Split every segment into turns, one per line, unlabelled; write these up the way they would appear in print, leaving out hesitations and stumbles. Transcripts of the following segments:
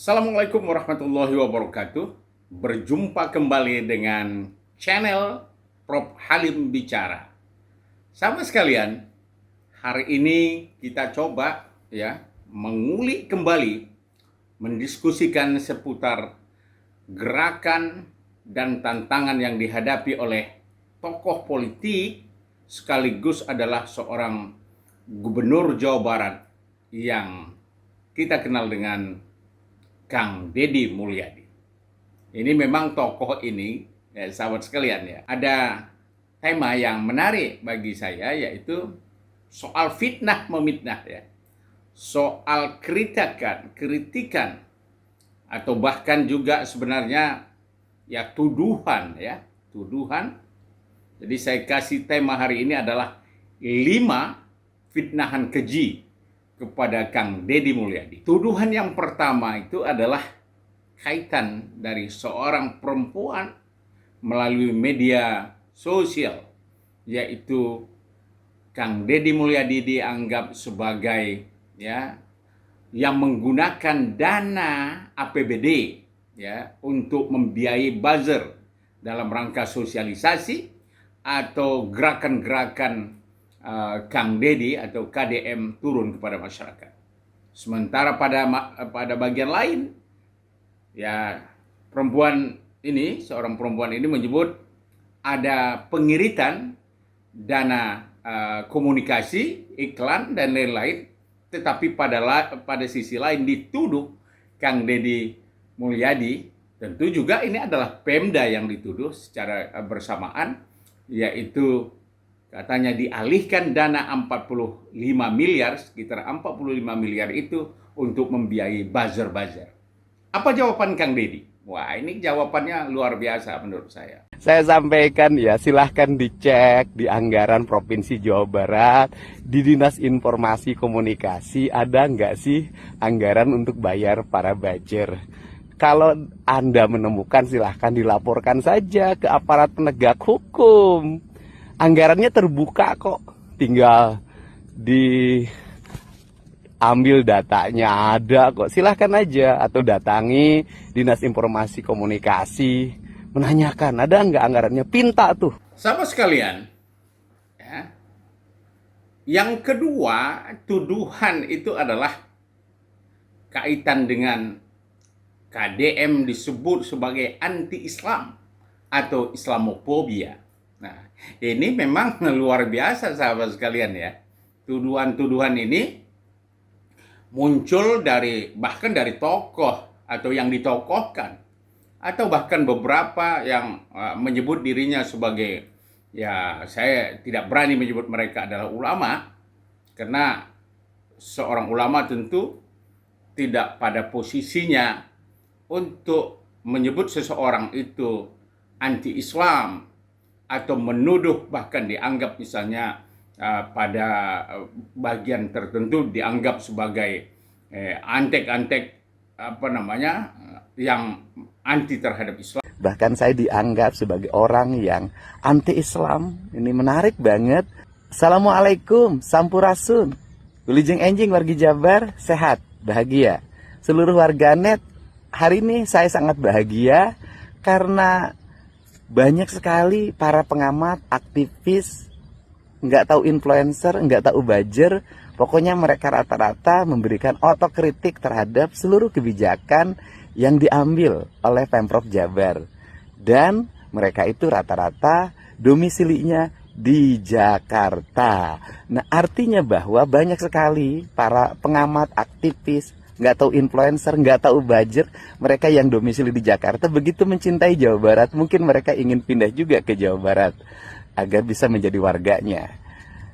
Assalamualaikum warahmatullahi wabarakatuh. Berjumpa kembali dengan channel Prof Halim Bicara. Sahabat sekalian, hari ini kita coba mengulik kembali mendiskusikan seputar gerakan dan tantangan yang dihadapi oleh tokoh politik sekaligus adalah seorang gubernur Jawa Barat yang kita kenal dengan Kang Deddy Mulyadi. Ini memang tokoh ini, sahabat sekalian ada tema yang menarik bagi saya, yaitu soal fitnah memfitnah soal kritikan atau bahkan juga sebenarnya tuduhan. Jadi saya kasih tema hari ini adalah 5 fitnahan keji kepada Kang Deddy Mulyadi. Tuduhan yang pertama itu adalah kaitan dari seorang perempuan melalui media sosial, yaitu Kang Deddy Mulyadi dianggap sebagai yang menggunakan dana APBD untuk membiayai buzzer dalam rangka sosialisasi atau gerakan-gerakan Kang Deddy atau KDM turun kepada masyarakat. Sementara pada bagian lain, seorang perempuan ini menyebut ada pengiritan dana komunikasi, iklan dan lain-lain, tetapi pada sisi lain dituduh Kang Deddy Mulyadi, tentu juga ini adalah Pemda yang dituduh secara bersamaan, yaitu katanya dialihkan dana 45 miliar, sekitar 45 miliar itu untuk membiayai buzzer-buzzer. Apa jawaban Kang Deddy? Wah, ini jawabannya luar biasa menurut saya.
Saya sampaikan silahkan dicek di anggaran Provinsi Jawa Barat, di Dinas Informasi Komunikasi, ada nggak sih anggaran untuk bayar para buzzer? Kalau Anda menemukan, silahkan dilaporkan saja ke aparat penegak hukum. Anggarannya terbuka kok, tinggal diambil datanya, ada kok. Silahkan aja, atau datangi Dinas Informasi Komunikasi, menanyakan ada nggak anggarannya, pinta tuh.
Sahabat sekalian, yang kedua tuduhan itu adalah kaitan dengan KDM disebut sebagai anti-Islam atau Islamofobia. Nah, ini memang luar biasa sahabat sekalian Tuduhan-tuduhan ini muncul bahkan dari tokoh atau yang ditokohkan, atau bahkan beberapa yang menyebut dirinya sebagai, saya tidak berani menyebut mereka adalah ulama, karena seorang ulama tentu tidak pada posisinya untuk menyebut seseorang itu anti-Islam atau menuduh, bahkan dianggap misalnya pada bagian tertentu dianggap sebagai antek-antek yang anti terhadap Islam.
Bahkan saya dianggap sebagai orang yang anti-Islam. Ini menarik banget. Assalamualaikum, sampurasun. Wilujeng enjing wargi Jabar, sehat, bahagia. Seluruh warganet, hari ini saya sangat bahagia karena banyak sekali para pengamat, aktivis, nggak tahu influencer, nggak tahu buzzer, pokoknya mereka rata-rata memberikan otokritik terhadap seluruh kebijakan yang diambil oleh Pemprov Jabar. Dan mereka itu rata-rata domisilinya di Jakarta. Nah, artinya bahwa banyak sekali para pengamat, aktivis, nggak tahu influencer, nggak tahu buzzer, mereka yang domisili di Jakarta begitu mencintai Jawa Barat, mungkin mereka ingin pindah juga ke Jawa Barat agar bisa menjadi warganya.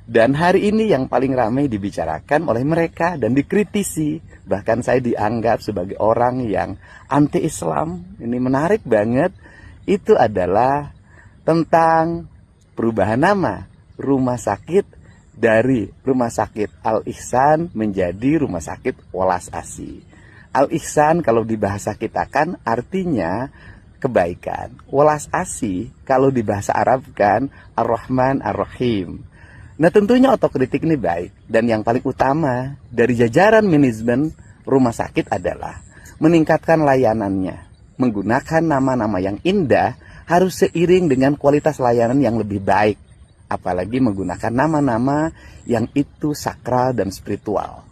Dan hari ini yang paling ramai dibicarakan oleh mereka dan dikritisi, bahkan saya dianggap sebagai orang yang anti-Islam. Ini menarik banget. Itu adalah tentang perubahan nama rumah sakit dari Rumah Sakit Al-Ihsan menjadi Rumah Sakit Welas Asih. Al-Ihsan kalau di bahasa kita kan artinya kebaikan. Welas Asih kalau di bahasa Arab kan Ar-Rahman Ar-Rahim. Nah, tentunya otokritik ini baik. Dan yang paling utama dari jajaran manajemen rumah sakit adalah meningkatkan layanannya. Menggunakan nama-nama yang indah harus seiring dengan kualitas layanan yang lebih baik. Apalagi menggunakan nama-nama yang itu sakral dan spiritual.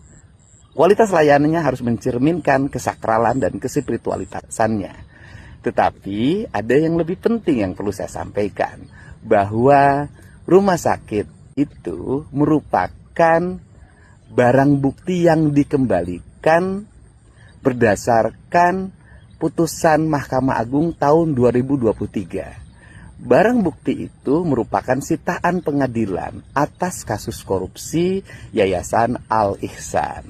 Kualitas layanannya harus mencerminkan kesakralan dan kespiritualitasannya. Tetapi ada yang lebih penting yang perlu saya sampaikan, bahwa rumah sakit itu merupakan barang bukti yang dikembalikan berdasarkan putusan Mahkamah Agung tahun 2023. Barang bukti itu merupakan sitaan pengadilan atas kasus korupsi Yayasan Al-Ihsan.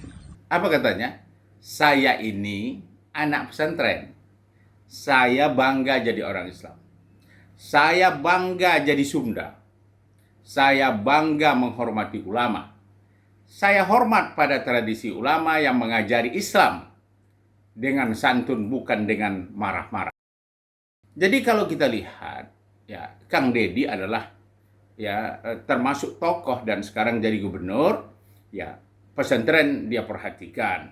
Apa katanya? Saya ini anak pesantren. Saya bangga jadi orang Islam. Saya bangga jadi Sunda. Saya bangga menghormati ulama. Saya hormat pada tradisi ulama yang mengajari Islam dengan santun, bukan dengan marah-marah. Jadi kalau kita lihat, ya, Kang Deddy adalah ya termasuk tokoh dan sekarang jadi gubernur. Ya, pesantren dia perhatikan,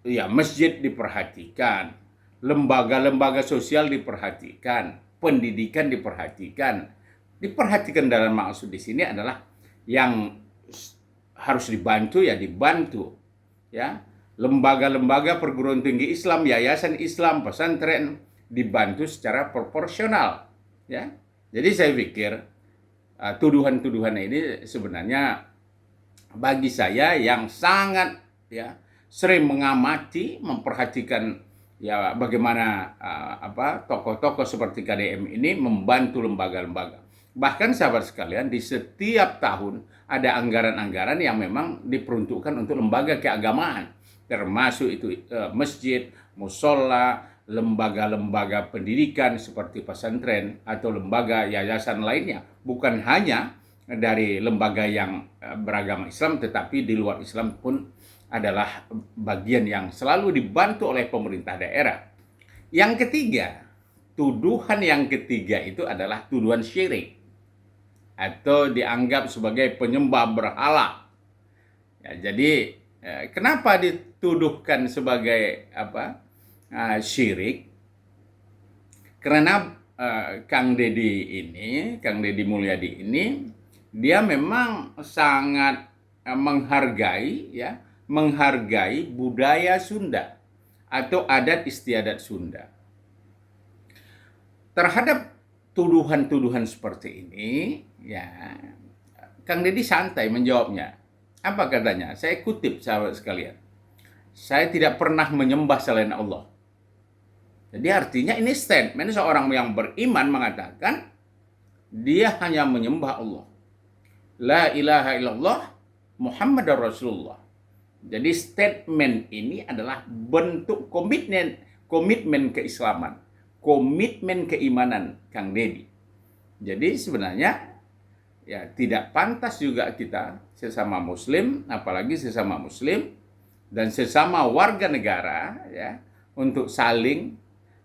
ya, masjid diperhatikan, lembaga-lembaga sosial diperhatikan, pendidikan diperhatikan dalam maksud di sini adalah yang harus dibantu ya dibantu, ya. Lembaga-lembaga perguruan tinggi Islam, yayasan Islam, pesantren dibantu secara proporsional, ya. Jadi saya pikir tuduhan-tuduhan ini sebenarnya bagi saya yang sangat ya sering mengamati, memperhatikan ya bagaimana tokoh-tokoh seperti KDM ini membantu lembaga-lembaga. Bahkan sahabat sekalian, di setiap tahun ada anggaran-anggaran yang memang diperuntukkan untuk lembaga keagamaan, termasuk itu masjid, musola, lembaga-lembaga pendidikan seperti pesantren atau lembaga yayasan lainnya. Bukan hanya dari lembaga yang beragama Islam, tetapi di luar Islam pun adalah bagian yang selalu dibantu oleh pemerintah daerah. Yang ketiga, tuduhan yang ketiga itu adalah tuduhan syirik atau dianggap sebagai penyembah berhala. Ya, jadi kenapa dituduhkan sebagai syirik? Karena Kang Deddy Mulyadi ini dia memang sangat menghargai budaya Sunda atau adat istiadat Sunda. Terhadap tuduhan-tuduhan seperti ini, ya, Kang Deddy santai menjawabnya. Apa katanya? Saya kutip sahabat sekalian. Saya tidak pernah menyembah selain Allah. Jadi artinya ini statement seorang yang beriman mengatakan dia hanya menyembah Allah. La ilaha illallah Muhammadar Rasulullah. Jadi statement ini adalah bentuk komitmen keislaman, komitmen keimanan Kang Deddy. Jadi sebenarnya ya tidak pantas juga kita sesama muslim, apalagi sesama muslim dan sesama warga negara ya untuk saling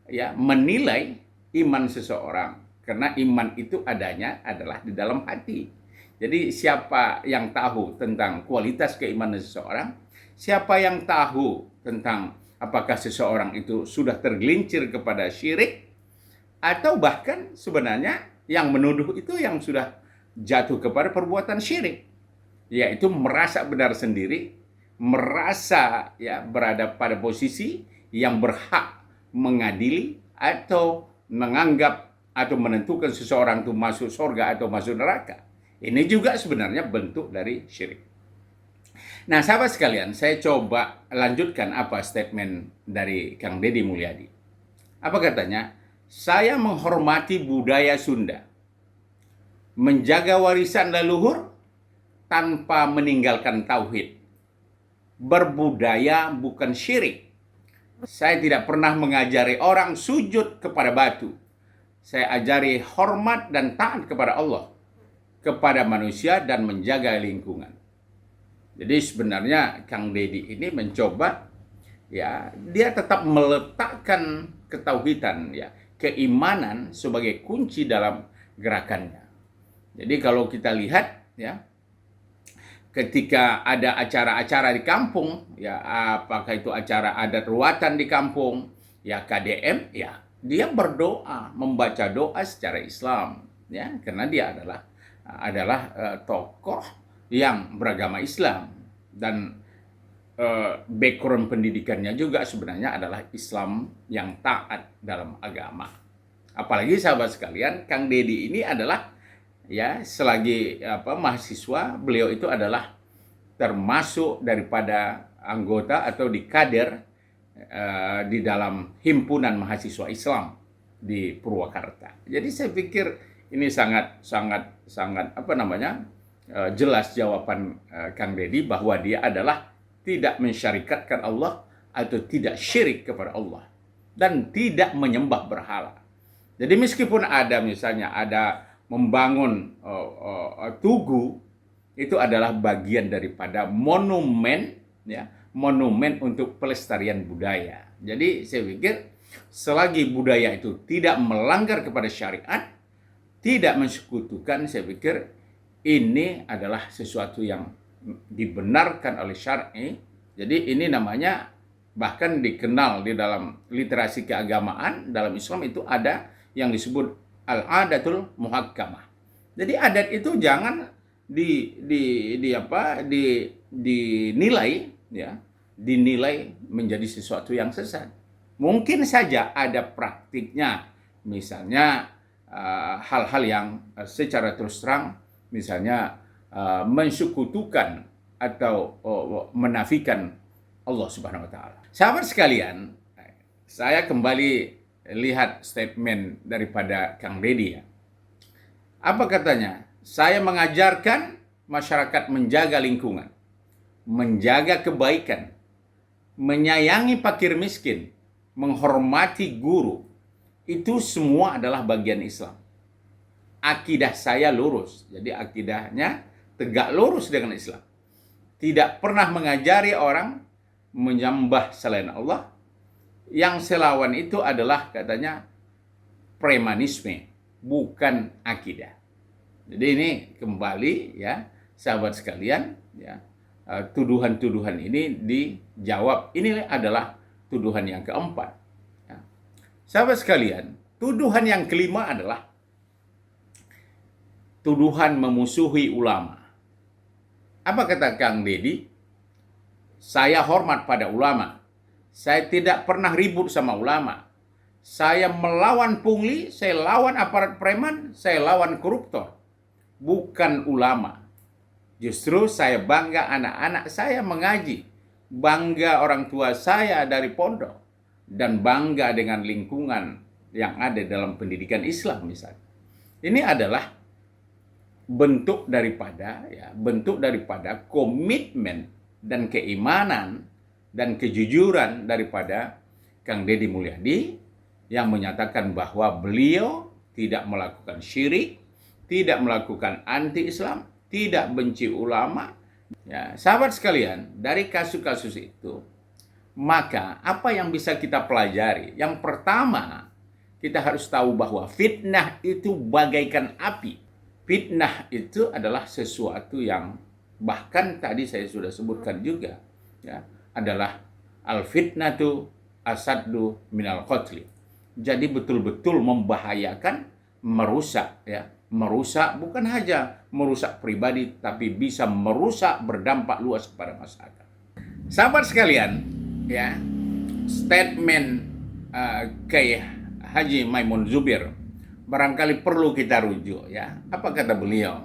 ya menilai iman seseorang, karena iman itu adanya adalah di dalam hati. Jadi siapa yang tahu tentang kualitas keimanan seseorang, siapa yang tahu tentang apakah seseorang itu sudah tergelincir kepada syirik, atau bahkan sebenarnya yang menuduh itu yang sudah jatuh kepada perbuatan syirik, yaitu merasa benar sendiri, merasa ya berada pada posisi yang berhak mengadili atau menganggap atau menentukan seseorang itu masuk surga atau masuk neraka. Ini juga sebenarnya bentuk dari syirik. Nah, sahabat sekalian, saya coba lanjutkan apa statement dari Kang Deddy Mulyadi. Apa katanya? Saya menghormati budaya Sunda, menjaga warisan leluhur tanpa meninggalkan tauhid. Berbudaya bukan syirik. Saya tidak pernah mengajari orang sujud kepada batu. Saya ajari hormat dan taat kepada Allah, kepada manusia, dan menjaga lingkungan. Jadi sebenarnya Kang Deddy ini mencoba ya dia tetap meletakkan ketauhidan ya, keimanan sebagai kunci dalam gerakannya. Jadi kalau kita lihat ya, ketika ada acara-acara di kampung, ya apakah itu acara adat ruatan di kampung, ya KDM, ya dia berdoa, membaca doa secara Islam, ya karena dia adalah tokoh yang beragama Islam dan background pendidikannya juga sebenarnya adalah Islam yang taat dalam agama. Apalagi sahabat sekalian, Kang Deddy ini adalah ya selagi mahasiswa, beliau itu adalah termasuk daripada anggota atau di kader di dalam himpunan mahasiswa Islam di Purwakarta. Jadi saya pikir ini sangat jelas jawaban Kang Deddy bahwa dia adalah tidak mensyarikatkan Allah atau tidak syirik kepada Allah dan tidak menyembah berhala. Jadi meskipun ada misalnya ada membangun tugu, itu adalah bagian daripada monumen, ya, monumen untuk pelestarian budaya. Jadi saya pikir selagi budaya itu tidak melanggar kepada syariat, tidak mensekutukan, saya pikir ini adalah sesuatu yang dibenarkan oleh syar'i. Jadi ini namanya bahkan dikenal di dalam literasi keagamaan dalam Islam itu ada yang disebut al-adatul muhakkamah. Jadi adat itu jangan dinilai menjadi sesuatu yang sesat. Mungkin saja ada praktiknya, misalnya hal-hal yang secara terus terang, misalnya mensekutukan atau menafikan Allah Subhanahu wa taala. Sahabat sekalian, saya kembali lihat statement daripada Kang Deddy, ya. Apa katanya? Saya mengajarkan masyarakat menjaga lingkungan, menjaga kebaikan, menyayangi fakir miskin, menghormati guru. Itu semua adalah bagian Islam. Akidah saya lurus. Jadi akidahnya tegak lurus dengan Islam. Tidak pernah mengajari orang menyembah selain Allah. Yang selawan itu adalah katanya premanisme, bukan akidah. Jadi ini kembali, ya sahabat sekalian, ya tuduhan-tuduhan ini dijawab. Ini adalah tuduhan yang keempat. Ya. Sahabat sekalian, tuduhan yang kelima adalah tuduhan memusuhi ulama. Apa kata Kang Deddy? Saya hormat pada ulama. Saya tidak pernah ribut sama ulama. Saya melawan pungli, saya lawan aparat preman, saya lawan koruptor. Bukan ulama. Justru saya bangga anak-anak saya mengaji. Bangga orang tua saya dari pondok. Dan bangga dengan lingkungan yang ada dalam pendidikan Islam misalnya. Ini adalah bentuk daripada komitmen dan keimanan dan kejujuran daripada Kang Deddy Mulyadi yang menyatakan bahwa beliau tidak melakukan syirik, tidak melakukan anti-Islam, tidak benci ulama. Ya, sahabat sekalian, dari kasus-kasus itu, maka apa yang bisa kita pelajari? Yang pertama, kita harus tahu bahwa fitnah itu bagaikan api. Fitnah itu adalah sesuatu yang bahkan tadi saya sudah sebutkan juga, ya, adalah al-fitnatu asaddu minal qatli. Jadi betul-betul membahayakan, merusak, ya. Merusak bukan hanya merusak pribadi, tapi bisa merusak berdampak luas kepada masyarakat. Sahabat sekalian, ya, statement Kiai Haji Maimun Zubir barangkali perlu kita rujuk, ya. Apa kata beliau?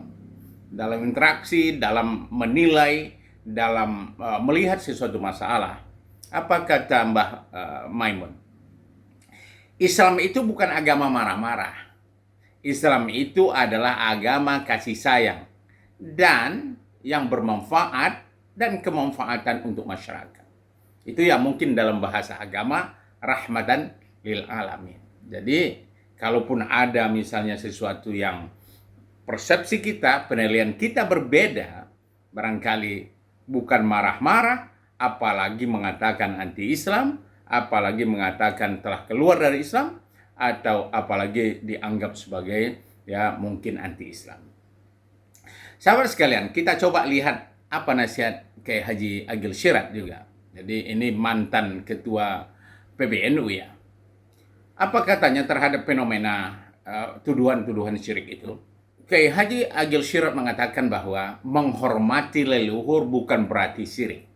Dalam interaksi, dalam menilai, dalam melihat sesuatu masalah. Apa kata Mbah Maimun? Islam itu bukan agama marah-marah. Islam itu adalah agama kasih sayang dan yang bermanfaat dan kemanfaatan untuk masyarakat. Itu yang mungkin dalam bahasa agama rahmatan lil alamin. Jadi kalaupun ada misalnya sesuatu yang persepsi kita, penilaian kita berbeda, barangkali bukan marah-marah, apalagi mengatakan anti-Islam, apalagi mengatakan telah keluar dari Islam, atau apalagi dianggap sebagai ya mungkin anti-Islam. Sahabat sekalian, kita coba lihat apa nasihat Kiai Haji Agil Sirot juga. Jadi ini mantan ketua PBNU ya. Apa katanya terhadap fenomena tuduhan-tuduhan syirik itu? Kiai Haji Agil Sirot mengatakan bahwa menghormati leluhur bukan berarti syirik.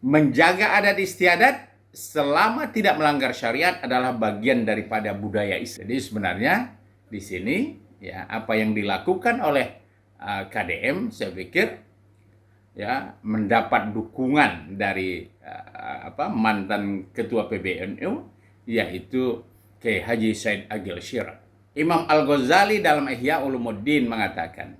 Menjaga adat istiadat selama tidak melanggar syariat adalah bagian daripada budaya Islam. Jadi sebenarnya di sini ya apa yang dilakukan oleh KDM saya pikir ya mendapat dukungan dari mantan ketua PBNU yaitu Kiai Haji Said Agil Sirot. Imam Al-Ghazali dalam Ihya Ulumuddin mengatakan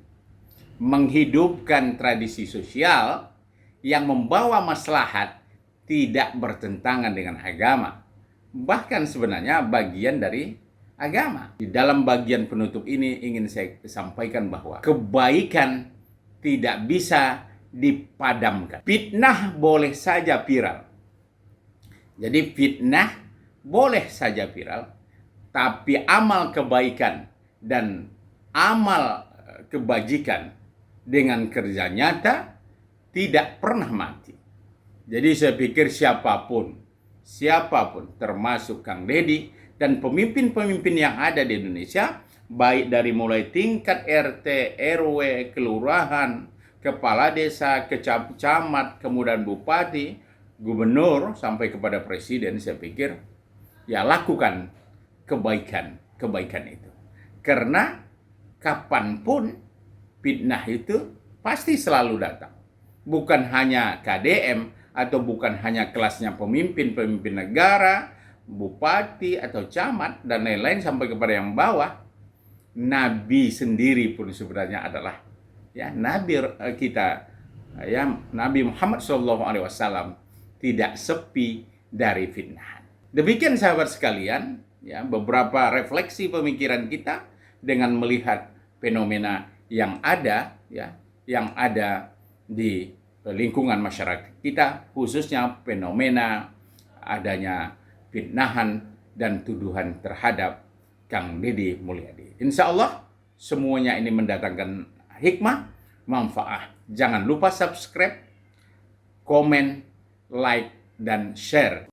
menghidupkan tradisi sosial yang membawa maslahat tidak bertentangan dengan agama, bahkan sebenarnya bagian dari agama. Di dalam bagian penutup ini ingin saya sampaikan bahwa kebaikan tidak bisa dipadamkan. Fitnah boleh saja viral. Jadi fitnah boleh saja viral, tapi amal kebaikan dan amal kebajikan dengan kerja nyata tidak pernah mati. Jadi saya pikir siapapun termasuk Kang Deddy dan pemimpin-pemimpin yang ada di Indonesia, baik dari mulai tingkat RT, RW, kelurahan, kepala desa, camat, kemudian bupati, gubernur, sampai kepada presiden, saya pikir ya lakukan kebaikan itu. Karena kapanpun fitnah itu pasti selalu datang. Bukan hanya KDM atau bukan hanya kelasnya pemimpin negara, bupati atau camat dan lain-lain sampai kepada yang bawah. Nabi sendiri pun sebenarnya adalah ya nabi kita ya Nabi Muhammad SAW tidak sepi dari fitnah. Demikian sahabat sekalian, ya beberapa refleksi pemikiran kita dengan melihat fenomena yang ada di lingkungan masyarakat kita, khususnya fenomena adanya fitnahan dan tuduhan terhadap Kang Deddy Mulyadi. Insya Allah semuanya ini mendatangkan hikmah, manfaat. Jangan lupa subscribe, komen, like, dan share.